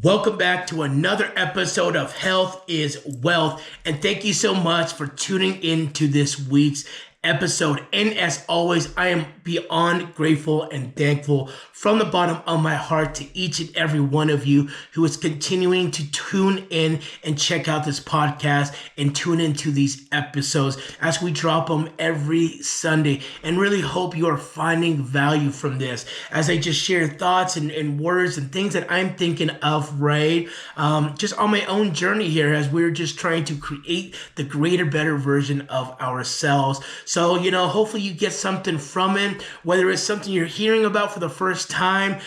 Welcome back to another episode of Health is Wealth, and thank you so much for tuning in to this week's episode. And as always, I am beyond grateful and thankful from the bottom of my heart to each and every one of you who is continuing to tune in and check out this podcast and tune into these episodes as we drop them every Sunday, and really hope you are finding value from this as I just share thoughts and words and things that I'm thinking of, right? Just on my own journey here as we're just trying to create the greater, better version of ourselves. So, hopefully you get something from it, whether it's something you're hearing about for the first time,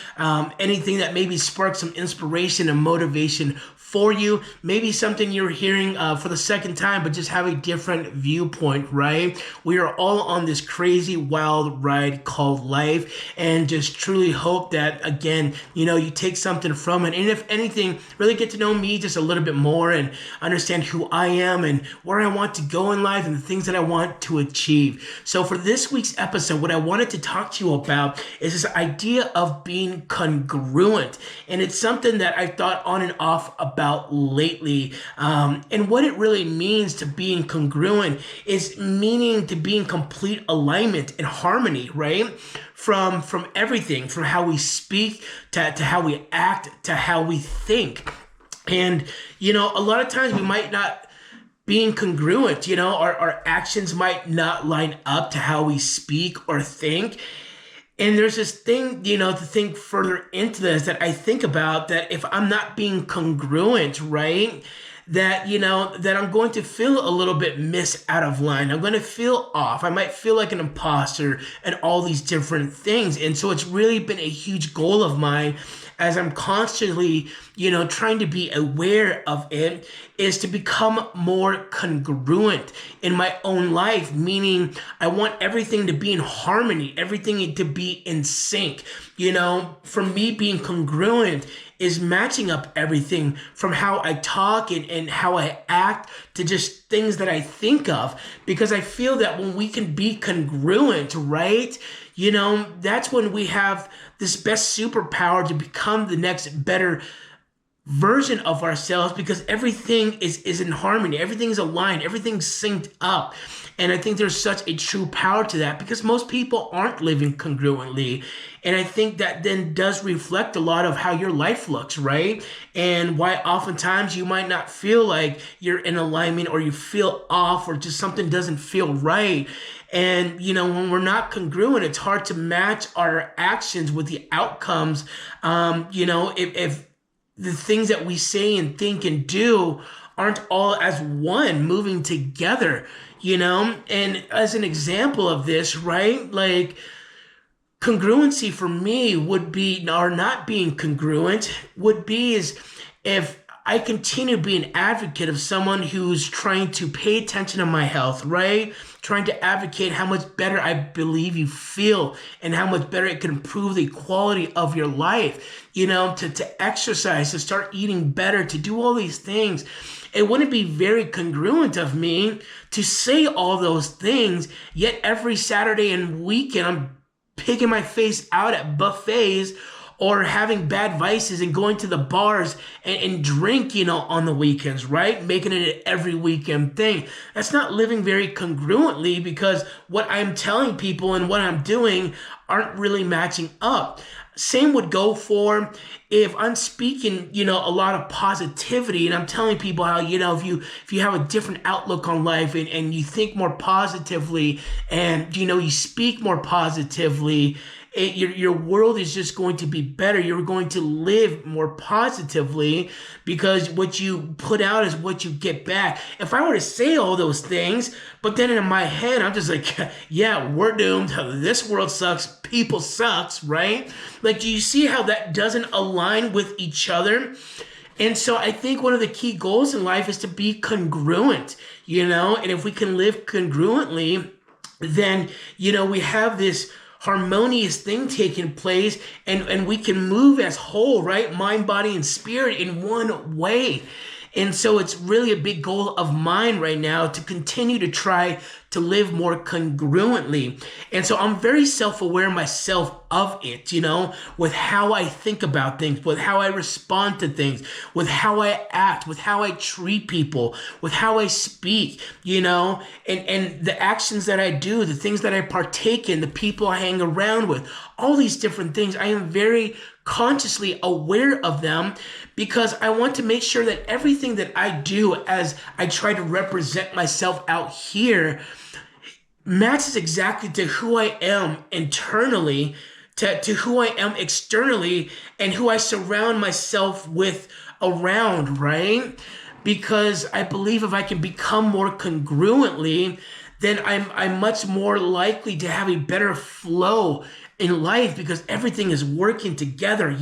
anything that maybe sparks some inspiration and motivation for you, maybe something you're hearing for the second time, but just have a different viewpoint, right? We are all on this crazy, wild ride called life, and just truly hope that, again, you take something from it. And if anything, really get to know me just a little bit more and understand who I am and where I want to go in life and the things that I want to achieve. So for this week's episode, what I wanted to talk to you about is this idea of being congruent. And it's something that I've thought on and off about lately. And what it really means to being congruent is meaning to be in complete alignment and harmony, right? From everything, from how we speak to how we act to how we think. And, a lot of times we might not being congruent, our actions might not line up to how we speak or think. And there's this thing, to think further into this that I think about, that if I'm not being congruent, right, that, that I'm going to feel a little bit out of line. I'm going to feel off. I might feel like an imposter and all these different things. And so it's really been a huge goal of mine as I'm constantly, trying to be aware of it, is to become more congruent in my own life, meaning I want everything to be in harmony, everything to be in sync. For me, being congruent is matching up everything from how I talk and how I act to just things that I think of, because I feel that when we can be congruent, right, that's when we have this best superpower to become the next better version of ourselves, because everything is in harmony, everything's aligned, everything's synced up. And I think there's such a true power to that, because most people aren't living congruently. And I think that then does reflect a lot of how your life looks, right? And why oftentimes you might not feel like you're in alignment, or you feel off, or just something doesn't feel right. And, when we're not congruent, it's hard to match our actions with the outcomes. If the things that we say and think and do aren't all as one, moving together, And as an example of this, right, like congruency for me would be, or not being congruent would be, is if I continue to be an advocate of someone who's trying to pay attention to my health, right? Trying to advocate how much better I believe you feel and how much better it can improve the quality of your life, to exercise, to start eating better, to do all these things. It wouldn't be very congruent of me to say all those things, yet every Saturday and weekend I'm picking my face out at buffets, or having bad vices and going to the bars and drink, on the weekends, right? Making it an every weekend thing. That's not living very congruently, because what I'm telling people and what I'm doing aren't really matching up. Same would go for if I'm speaking, a lot of positivity, and I'm telling people how, if you have a different outlook on life and you think more positively and, you speak more positively, your world is just going to be better. You're going to live more positively, because what you put out is what you get back. If I were to say all those things, but then in my head, I'm just like, yeah, we're doomed. This world sucks. People sucks, right? Like, do you see how that doesn't align with each other? And so I think one of the key goals in life is to be congruent, and if we can live congruently, then, we have this harmonious thing taking place, and we can move as whole, right? Mind, body, and spirit in one way. And so it's really a big goal of mine right now to continue to try to live more congruently. And so I'm very self-aware myself of it, with how I think about things, with how I respond to things, with how I act, with how I treat people, with how I speak, and the actions that I do, the things that I partake in, the people I hang around with, all these different things. I am very consciously aware of them because I want to make sure that everything that I do as I try to represent myself out here matches exactly to who I am internally, to who I am externally, and who I surround myself with around, right? Because I believe if I can become more congruently, then I'm much more likely to have a better flow in life because everything is working together.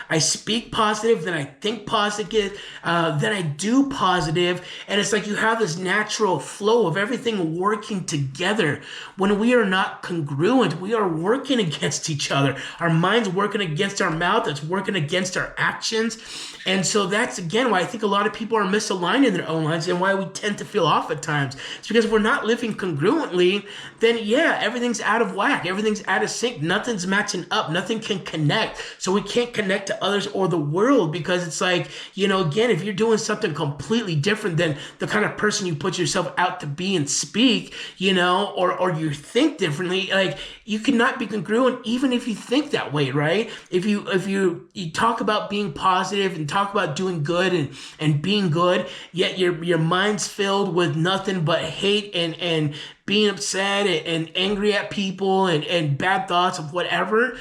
I speak positive, then I think positive, then I do positive, and it's like you have this natural flow of everything working together. When we are not congruent, we are working against each other. Our mind's working against our mouth, it's working against our actions. And so that's, again, why I think a lot of people are misaligned in their own lives and why we tend to feel off at times. It's because if we're not living congruently, then yeah, everything's out of whack. Everything's out of sync. Nothing's matching up. Nothing can connect. So we can't connect to others or the world because it's like, again, if you're doing something completely different than the kind of person you put yourself out to be and speak, or you think differently, like you cannot be congruent even if you think that way, right? If you talk about being positive and talk about doing good and being good, yet your mind's filled with nothing but hate and being upset and angry at people and bad thoughts of whatever,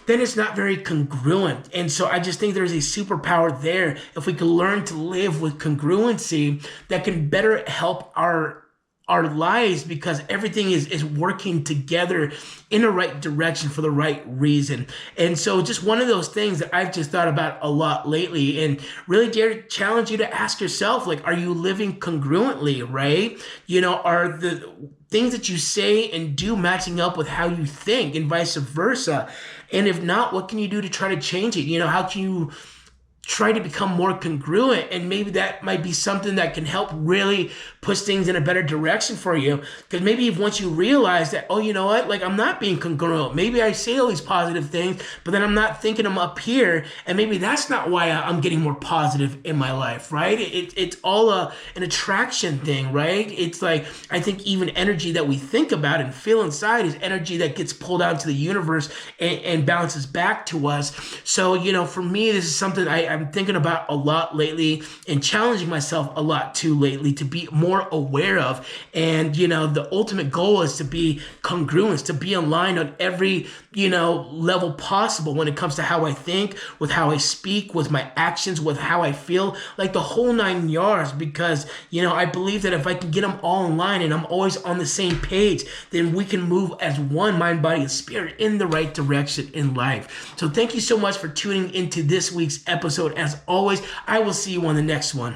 then it's not very congruent. And so I just think there's a superpower there if we can learn to live with congruency that can better help our lives because everything is working together in the right direction for the right reason. And so just one of those things that I've just thought about a lot lately and really dare to challenge you to ask yourself, like, are you living congruently, right? Are the things that you say and do matching up with how you think and vice versa? And if not, what can you do to try to change it? How can you try to become more congruent? And maybe that might be something that can help really push things in a better direction for you. Because maybe once you realize that, oh, you know what, like I'm not being congruent. Maybe I say all these positive things, but then I'm not thinking them up here. And maybe that's not why I'm getting more positive in my life, right? It's all an attraction thing, right? It's like, I think even energy that we think about and feel inside is energy that gets pulled out into the universe and bounces back to us. So, for me, this is something I'm thinking about a lot lately and challenging myself a lot too lately to be more aware of. And, the ultimate goal is to be congruent, to be aligned on every, level possible when it comes to how I think, with how I speak, with my actions, with how I feel, like the whole 9 yards. Because, I believe that if I can get them all in line and I'm always on the same page, then we can move as one mind, body, and spirit in the right direction in life. So thank you so much for tuning into this week's episode. As always, I will see you on the next one.